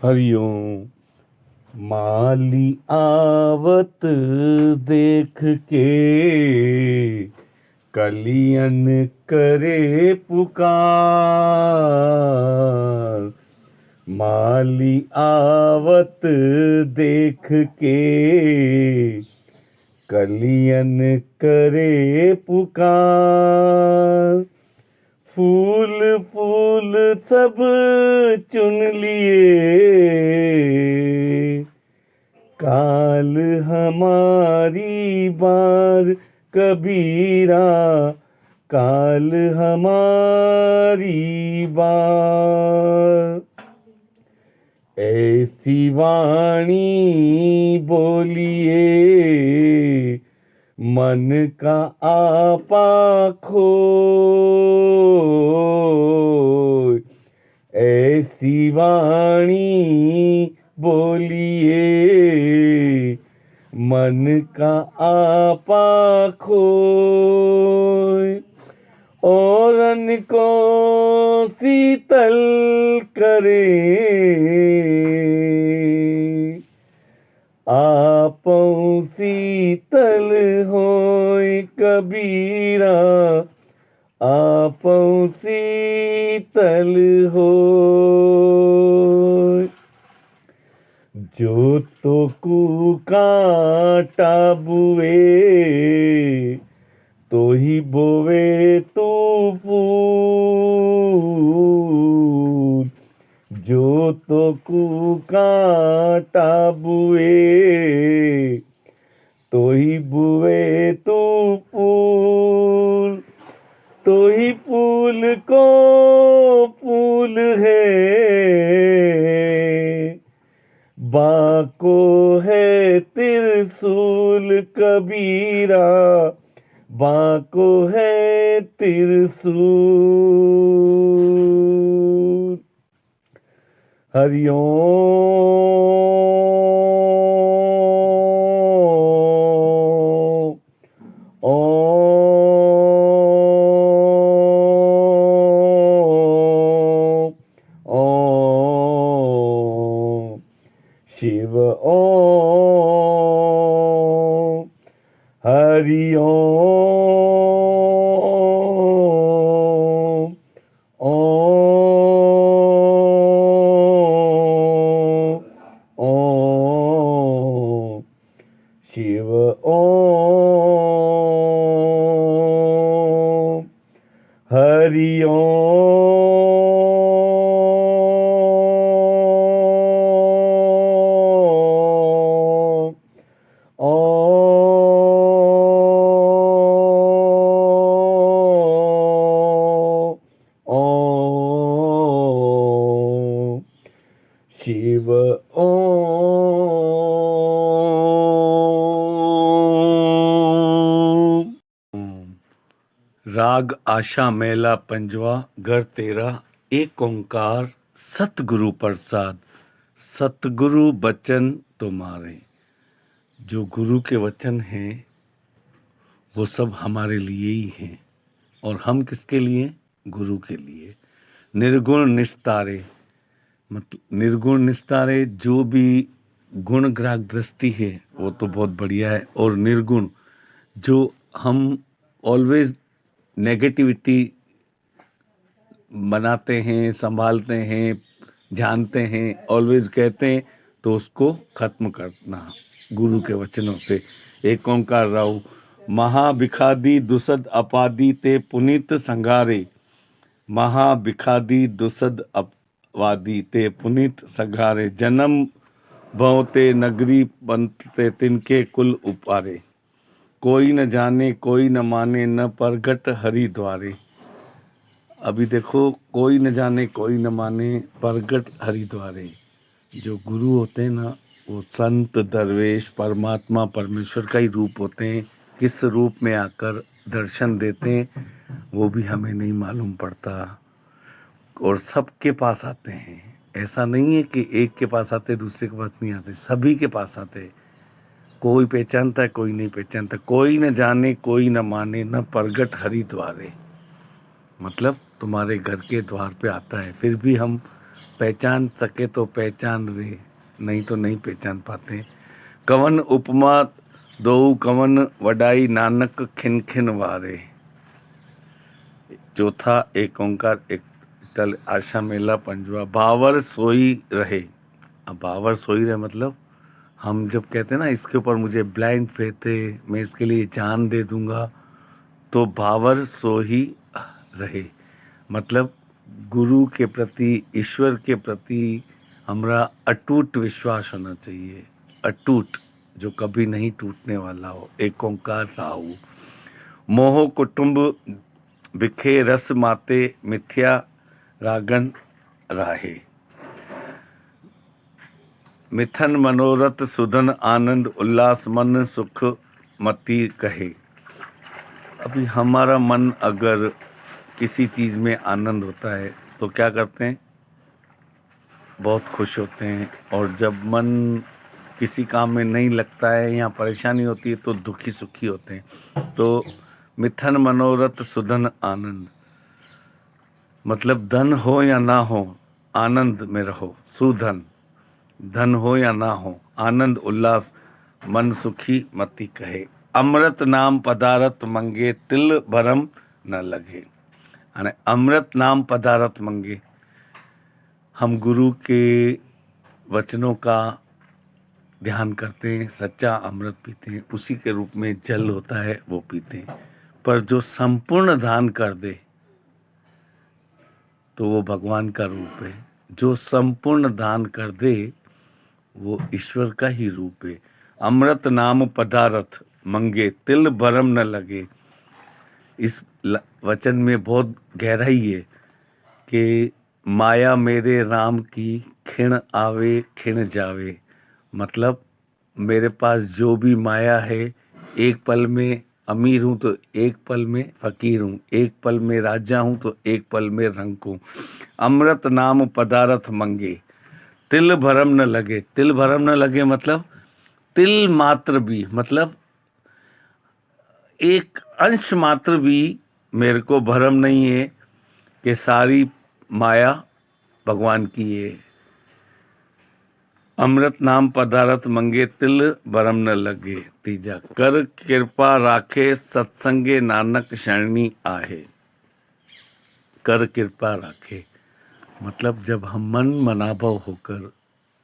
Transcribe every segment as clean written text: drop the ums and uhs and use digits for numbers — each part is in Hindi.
हरिओम। माली आवत देख के कलियन करे पुकार। माली आवत देख के कलियन करे पुकार। फूल फूल सब चुन लिए, काल हमारी बार कबीरा, काल हमारी बार। ऐसी वाणी बोलिए, मन का आपा खोय। ऐसी वाणी बोलिए, मन का आपा खोय। औरन को शीतल करे, आपों शीतल होय कबीरा, आपों शीतल होय। जो तो कांटा बुए, तो ही बोवे तू फूल। जो तो कांटा बुए, तो ही बुए तू फूल। तो ही फूल को फूल है, बाको है त्रिशूल कबीरा, बाको है त्रिशूल। हरिओम। ओम ओम शिव ओम। हरिओम। ओम ओम शिव ओम। हरिओम। ओम शिव ओम। राग आशा मेला पंजवा घर तेरा। एक ओंकार सतगुरु प्रसाद, सतगुरु बचन तुम्हारे। जो गुरु के वचन हैं वो सब हमारे लिए ही हैं, और हम किसके लिए? गुरु के लिए। निर्गुण निस्तारे, मतलब निर्गुण निस्तारे, जो भी गुण ग्राहक दृष्टि है वो तो बहुत बढ़िया है, और निर्गुण जो हम ऑलवेज नेगेटिविटी बनाते हैं, संभालते हैं, जानते हैं, ऑलवेज कहते हैं, तो उसको खत्म करना गुरु के वचनों से। एक ओंकार राहु। महाभिखादी दुसद अपादी ते पुनीत संघारे। महाभिखादी दुसद अपवादी ते पुनीत संघारे। जन्म भवते नगरी बनते तिनके कुल उपारे। कोई न जाने कोई न माने, न प्रगट हरि द्वारे। अभी देखो, कोई न जाने कोई न माने, प्रगट हरि द्वारे। जो गुरु होते हैं ना, वो संत दरवेश परमात्मा परमेश्वर का ही रूप होते हैं। किस रूप में आकर दर्शन देते हैं वो भी हमें नहीं मालूम पड़ता, और सबके पास आते हैं। ऐसा नहीं है कि एक के पास आते दूसरे के पास नहीं आते, सभी के पास आते। कोई पहचानता है, कोई नहीं पहचानता। कोई न जाने कोई न माने, न प्रगट हरि द्वारे। मतलब तुम्हारे घर के द्वार पे आता है, फिर भी हम पहचान सके तो पहचान रे, नहीं तो नहीं पहचान पाते। कवन उपमा दोऊ कवन वडाई, नानक खिन खिन वारे। चौथा एक ओंकार एक तल आशा मेला पंजवा। बावर सोई रहे। अब बावर सोई रहे मतलब हम जब कहते हैं ना इसके ऊपर मुझे ब्लाइंड फेथ है, मैं इसके लिए जान दे दूंगा, तो बावर सो ही रहे मतलब गुरु के प्रति, ईश्वर के प्रति हमारा अटूट विश्वास होना चाहिए। अटूट, जो कभी नहीं टूटने वाला हो। एक ओंकार राहु। मोह कुटुंब बिखे रस माते, मिथ्या रागन राहे। मिथन मनोरथ सुधन आनंद, उल्लास मन सुख मति कहे। अभी हमारा मन अगर किसी चीज़ में आनंद होता है तो क्या करते हैं, बहुत खुश होते हैं। और जब मन किसी काम में नहीं लगता है या परेशानी होती है तो दुखी सुखी होते हैं। तो मिथन मनोरथ सुधन आनंद मतलब धन हो या ना हो, आनंद में रहो। सुधन, धन हो या ना हो, आनंद उल्लास मन सुखी मति कहे। अमृत नाम पदारथ मंगे, तिल भरम न लगे। यानी अमृत नाम पदारथ मंगे, हम गुरु के वचनों का ध्यान करते हैं, सच्चा अमृत पीते हैं, उसी के रूप में जल होता है वो पीते हैं। पर जो संपूर्ण दान कर दे तो वो भगवान का रूप है। जो संपूर्ण दान कर दे वो ईश्वर का ही रूप है। अमृत नाम पदारथ मंगे, तिल भरम न लगे। इस वचन में बहुत गहराई है कि माया मेरे राम की, खिण आवे खिण जावे। मतलब मेरे पास जो भी माया है, एक पल में अमीर हूँ तो एक पल में फकीर हूँ, एक पल में राजा हूँ तो एक पल में रंक हूँ। अमृत नाम पदारथ मंगे, तिल भरम न लगे। तिल भरम न लगे मतलब तिल मात्र भी, मतलब एक अंश मात्र भी मेरे को भरम नहीं है कि सारी माया भगवान की है। अमृत नाम पदारथ मंगे, तिल भरम न लगे। तीजा, कर कृपा राखे सत्संगे, नानक शरणी आहे। कर कृपा राखे मतलब जब हम मन मनाभव होकर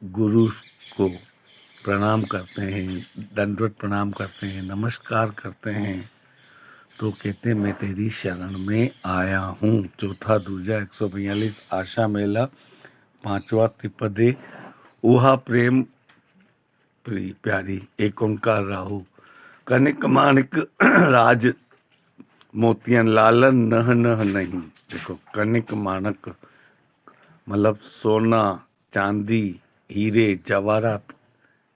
गुरु को प्रणाम करते हैं, दंडवत प्रणाम करते हैं, नमस्कार करते हैं, तो कहते हैं मैं तेरी शरण में आया हूँ। चौथा दूजा 142 आशा मेला पांचवा त्रिपदे ऊहा प्रेम प्यारी। एक ओंकार राहु। कनिक मानिक राज मोतियन, लालन नह नह नहीं। देखो कनिक मानक मतलब सोना चांदी हीरे जवाहरात,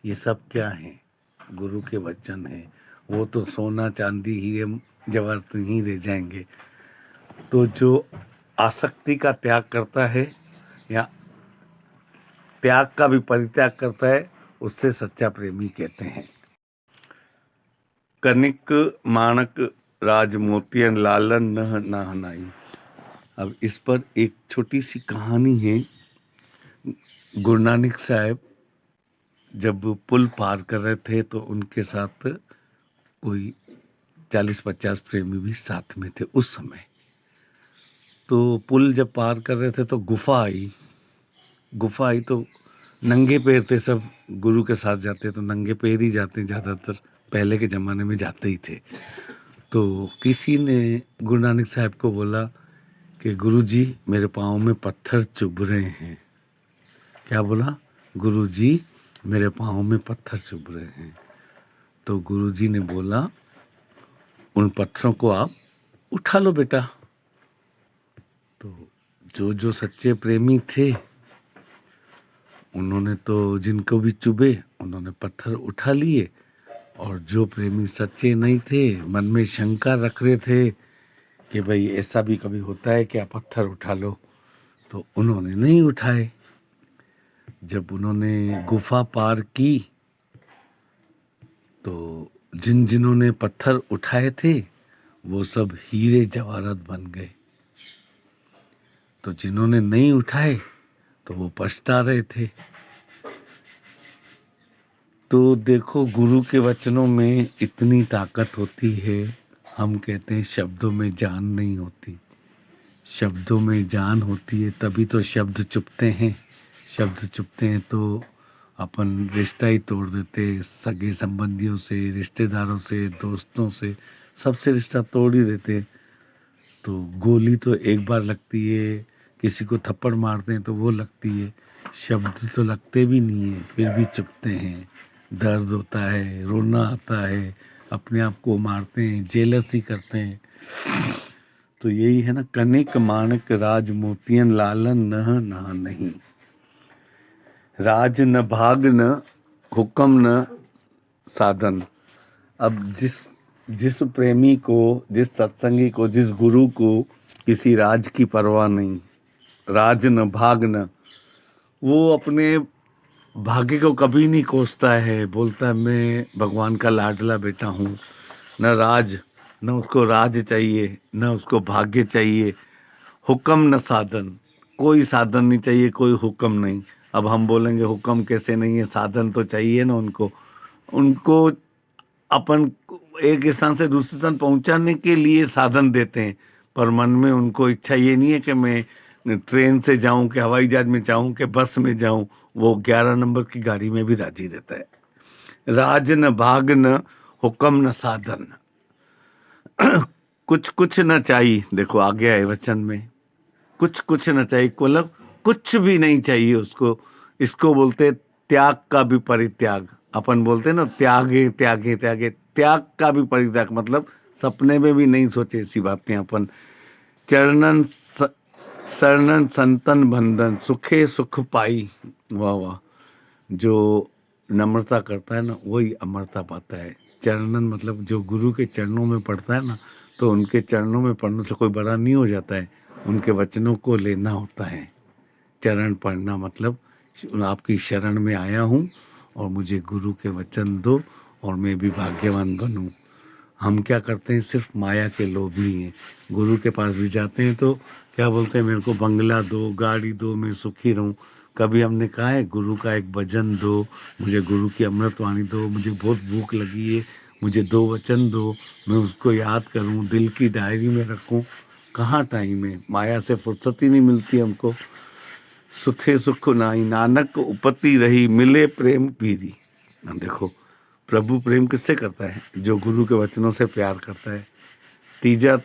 ये सब क्या है, गुरु के वचन है। वो तो सोना चांदी हीरे जवाहरात नहीं रह जाएंगे। तो जो आसक्ति का त्याग करता है या त्याग का भी परित्याग करता है, उससे सच्चा प्रेमी कहते हैं। कनिक माणक राज मोतियन, लालन नह नाहनाई। अब इस पर एक छोटी सी कहानी है। गुरु नानक साहब जब पुल पार कर रहे थे तो उनके साथ कोई 40-50 प्रेमी भी साथ में थे उस समय। तो पुल जब पार कर रहे थे तो गुफा आई तो नंगे पैर थे सब। गुरु के साथ जाते तो नंगे पैर ही जाते, ज़्यादातर पहले के ज़माने में जाते ही थे। तो किसी ने गुरु नानक साहब को बोला कि गुरु जी मेरे पाँव में पत्थर चुभ रहे हैं। क्या बोला? गुरु जी मेरे पाँव में पत्थर चुभ रहे हैं। तो गुरु जी ने बोला उन पत्थरों को आप उठा लो बेटा। तो जो सच्चे प्रेमी थे उन्होंने तो जिनको भी चुभे उन्होंने पत्थर उठा लिए, और जो प्रेमी सच्चे नहीं थे, मन में शंका रख रहे थे कि भाई ऐसा भी कभी होता है क्या, पत्थर उठा लो, तो उन्होंने नहीं उठाए। जब उन्होंने गुफा पार की तो जिन्होंने पत्थर उठाए थे वो सब हीरे जवाहरात बन गए। तो जिन्होंने नहीं उठाए तो वो पछता रहे थे। तो देखो, गुरु के वचनों में इतनी ताकत होती है। हम कहते हैं शब्दों में जान नहीं होती, शब्दों में जान होती है तभी तो शब्द चुपते हैं। शब्द चुपते हैं तो अपन रिश्ता ही तोड़ देते, सगे संबंधियों से, रिश्तेदारों से, दोस्तों से, सबसे रिश्ता तोड़ ही देते। तो गोली तो एक बार लगती है, किसी को थप्पड़ मारते हैं तो वो लगती है, शब्द तो लगते भी नहीं है फिर भी चुपते हैं। दर्द होता है, रोना आता है, अपने आप को मारते हैं, जेलसी करते हैं। तो यही है ना, कनिक माणक राज मोतियन लालन नह नहा नहीं। राज न भाग न हुक्म न साधन। अब जिस प्रेमी को, जिस सत्संगी को, जिस गुरु को किसी राज की परवाह नहीं, राज न भाग न, वो अपने भाग्य को कभी नहीं कोसता है, बोलता है मैं भगवान का लाडला बेटा हूँ। न राज, न उसको राज चाहिए, न उसको भाग्य चाहिए, हुक्म न साधन, कोई साधन नहीं चाहिए, कोई हुक्म नहीं। अब हम बोलेंगे हुक्म कैसे नहीं है, साधन तो चाहिए ना उनको। उनको अपन एक स्थान से दूसरे स्थान पहुंचाने के लिए साधन देते हैं, पर मन में उनको इच्छा ये नहीं है कि मैं ट्रेन से जाऊं, कि हवाई जहाज में जाऊं, कि बस में जाऊं। वो 11 नंबर की गाड़ी में भी राजी रहता है। राज न भाग न हुक्म न साधन, कुछ कुछ न चाहिए। देखो आ गया है वचन में, कुछ कुछ न चाहिए, मतलब कुछ भी नहीं चाहिए उसको। इसको बोलते त्याग का भी परित्याग। अपन बोलते ना त्यागे त्यागे त्यागे, त्याग का भी परित्याग, मतलब सपने में भी नहीं सोचे ऐसी बातें अपन। चरणन शरणन संतन बंधन, सुखे सुख पाई। वाह वाह। जो नम्रता करता है ना वही अमरता पाता है। चरणन मतलब जो गुरु के चरणों में पड़ता है ना, तो उनके चरणों में पढ़ने से कोई बड़ा नहीं हो जाता है, उनके वचनों को लेना होता है। चरण पढ़ना मतलब आपकी शरण में आया हूँ और मुझे गुरु के वचन दो और मैं भी भाग्यवान बनूं। हम क्या करते हैं, सिर्फ माया के लोभी हैं। गुरु के पास भी जाते हैं तो क्या बोलते हैं, मेरे को बंगला दो, गाड़ी दो, मैं सुखी रहूं। कभी हमने कहा है गुरु का एक भजन दो, मुझे गुरु की अमृतवाणी दो, मुझे बहुत भूख लगी है, मुझे 2 वचन दो, मैं उसको याद करूं, दिल की डायरी में रखूं। कहाँ टाइम है, माया से फुर्सत ही नहीं मिलती हमको। सुखे सुख नाई नानक उपति रही, मिले प्रेम पीरी। देखो, प्रभु प्रेम किससे करता है, जो गुरु के वचनों से प्यार करता है। तीजा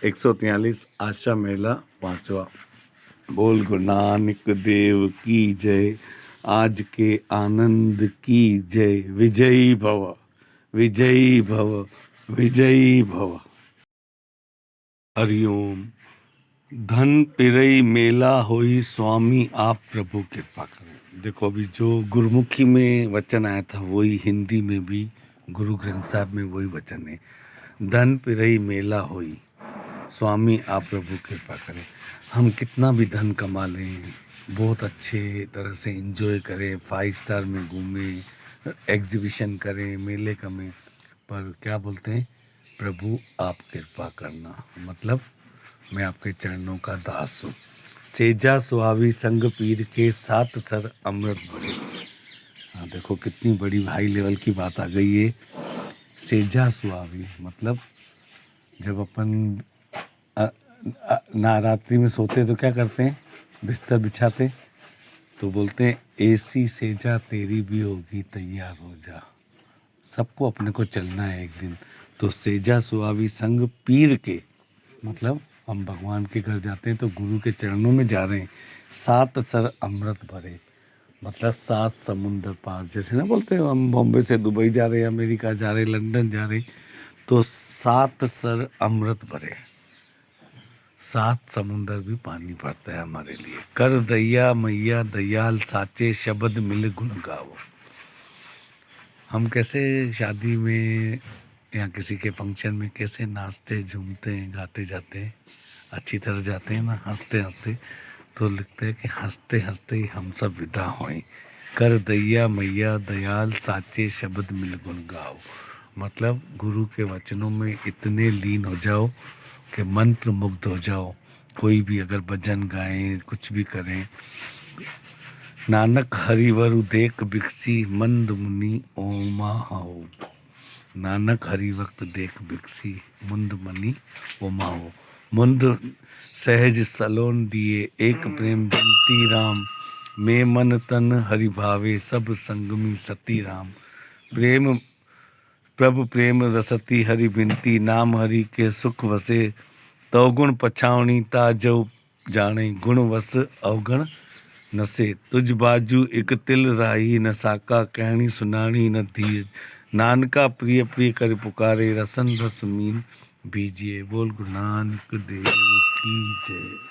143 आशा मेला 5वां। बोल गुरु नानक देव की जय, आज के आनंद की जय। विजयी भव, विजयी भव, विजयी भव। हरिओम। धन पिरई मेला होई, स्वामी आप प्रभु कृपा करें। देखो, अभी जो गुरुमुखी में वचन आया था वही हिंदी में भी गुरु ग्रंथ साहब में वही वचन है। धन पिरई मेला होई, स्वामी आप प्रभु कृपा करें। हम कितना भी धन कमा लें, बहुत अच्छे तरह से एंजॉय करें, 5 स्टार में घूमें, एग्जीबिशन करें, मेले कमें, पर क्या बोलते हैं, प्रभु आप कृपा करना, मतलब मैं आपके चरणों का दास हूँ। सेजा सुहावी संग पीर के, 7 सर अमृत भरे। हाँ देखो, कितनी बड़ी हाई लेवल की बात आ गई है। सेजा सुहावी मतलब जब अपन नवरात्रि में सोते तो क्या करते हैं, बिस्तर बिछाते तो बोलते हैं ऐसी सेजा तेरी भी होगी, तैयार हो जा। सबको अपने को चलना है एक दिन। तो सेजा सुहावी संग पीर के मतलब हम भगवान के घर जाते हैं तो गुरु के चरणों में जा रहे हैं। 7 सर अमृत भरे मतलब 7 समुंदर पार। जैसे ना बोलते हैं हम बॉम्बे से दुबई जा रहे हैं, अमेरिका जा रहे हैं, लंदन जा रहे हैं, तो 7 सर अमृत भरे, 7 समुंदर भी पानी भरता है हमारे लिए। कर दैया मैया दयाल साचे, शब्द मिल गुण गाओ। हम कैसे शादी में या किसी के फंक्शन में कैसे नाचते झूमते हैं, गाते जाते हैं, अच्छी तरह जाते हैं ना, हंसते हंसते, तो लिखते हैं कि हंसते हंसते ही हम सब विदा होएं। कर दैया मैया दयाल साचे, शब्द मिल गुण गाओ। मतलब गुरु के वचनों में इतने लीन हो जाओ कि मंत्र मुग्ध हो जाओ। कोई भी अगर भजन गाएं, कुछ भी करें, नानक हरिवरु देख बिकसी मंद मुनि ओमा हो। नानक हरि वक्त देख बिकसी मुंद मनी ओमाओ। मुंद सहज सलोन दिए एक प्रेम बिनती राम। मैं मन तन हरि भावे सब संगमी सती राम। प्रेम प्रभु प्रेम रसती हरि बिनती नाम हरि के सुख वसे। तो गुण पछावनी ताजो जाने गुण वस अवगण नसे। तुझ बाजू एक तिल राही न साका कहनी सुनानी न धीर। नानका प्रिय प्रिय कर पुकारे रसन रस मीन बीजिए। बोल गुरु नानक देव की जय।